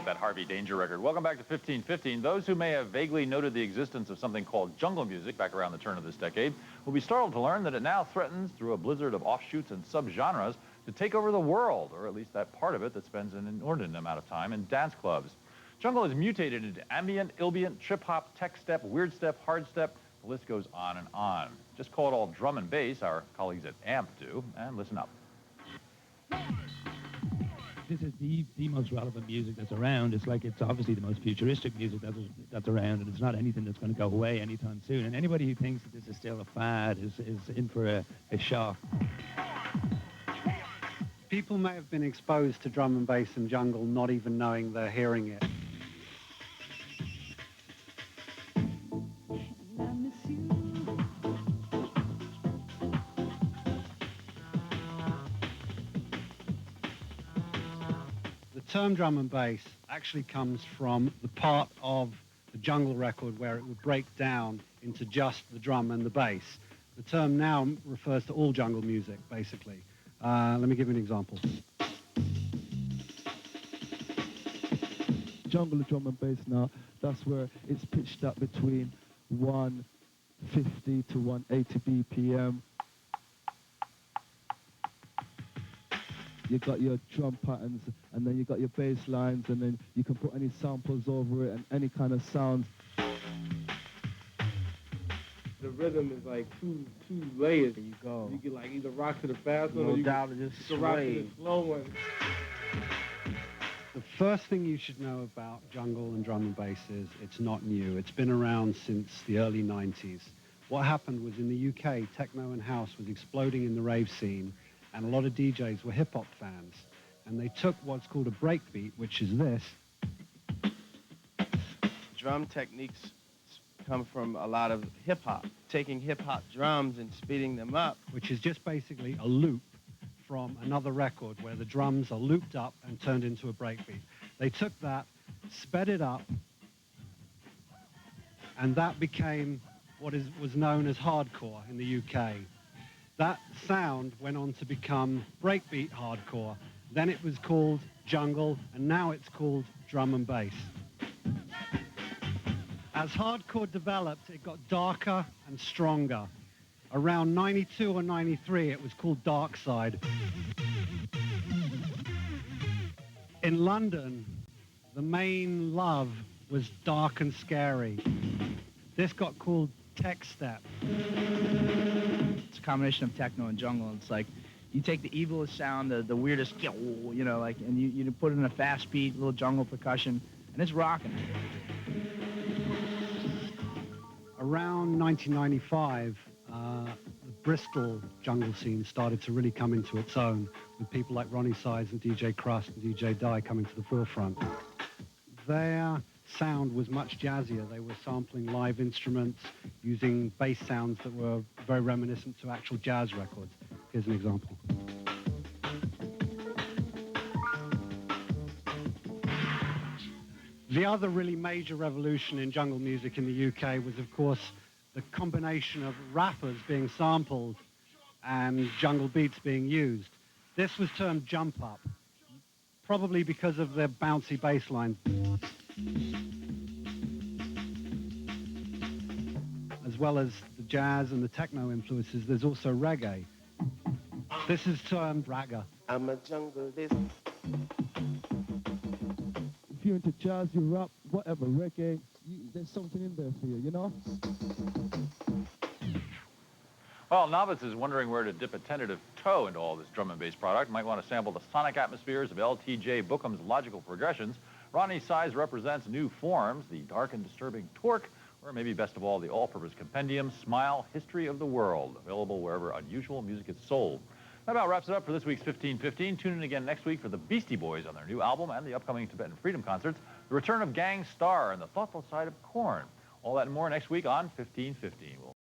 get that Harvey Danger record. Welcome back to 1515. Those who may have vaguely noted the existence of something called jungle music back around the turn of this decade will be startled to learn that it now threatens, through a blizzard of offshoots and subgenres, to take over the world, or at least that part of it that spends an inordinate amount of time in dance clubs. Jungle has mutated into ambient, ilbient, trip-hop, tech step, weird step, hard step. The list goes on and on. Just call it all drum and bass, our colleagues at AMP do, and listen up. This is the most relevant music that's around. It's obviously the most futuristic music that's around, and it's not anything that's going to go away anytime soon. And anybody who thinks that this is still a fad is in for a shock. People may have been exposed to drum and bass and jungle not even knowing they're hearing it. The term drum and bass actually comes from the part of the jungle record where it would break down into just the drum and the bass. The term now refers to all jungle music, basically. Let me give you an example. Jungle drum and bass now, that's where it's pitched up between 150 to 180 BPM. You got your drum patterns, and then you got your bass lines, and then you can put any samples over it and any kind of sounds. The rhythm is like two layers. There you go. You can like either rock to the fast one, No or you doubt, can just rock to sway. the slow one. The first thing you should know about jungle and drum and bass is it's not new. It's been around since the early 90s. What happened was in the UK, techno and house was exploding in the rave scene, and a lot of DJs were hip-hop fans. And they took what's called a breakbeat, which is this. Drum techniques come from a lot of hip-hop, taking hip-hop drums and speeding them up. Which is just basically a loop from another record where the drums are looped up and turned into a breakbeat. They took that, sped it up, and that became what was known as hardcore in the UK. That sound went on to become breakbeat hardcore. Then it was called jungle, and now it's called drum and bass. As hardcore developed, it got darker and stronger. Around 92 or 93, it was called Dark Side. In London, the main love was dark and scary. This got called Tech Step. It's a combination of techno and jungle. It's like you take the evilest sound, the weirdest, you know, like, and you put it in a fast beat, little jungle percussion, and it's rocking. Around 1995, the Bristol jungle scene started to really come into its own, with people like Ronnie Size and DJ Crust and DJ Dye coming to the forefront. Their sound was much jazzier. They were sampling live instruments, using bass sounds that were very reminiscent to actual jazz records. Here's an example. The other really major revolution in jungle music in the UK was, of course, the combination of rappers being sampled and jungle beats being used. This was termed jump up, probably because of the bouncy bass line. As well as the jazz and the techno influences, there's also reggae. This is termed ragga. I'm a jungleist. If you're into jazz, you rap, whatever, reggae, there's something in there for you, you know? Well, Novice is wondering where to dip a tentative toe into all this drum and bass product. Might want to sample the sonic atmospheres of LTJ Bookham's logical progressions. Ronnie Size represents new forms, the dark and disturbing torque, or maybe best of all, the all-purpose compendium, Smile, History of the World, available wherever unusual music is sold. That about wraps it up for this week's 1515. Tune in again next week for the Beastie Boys on their new album and the upcoming Tibetan Freedom concerts, the return of Gang Starr and the thoughtful side of Korn. All that and more next week on 1515.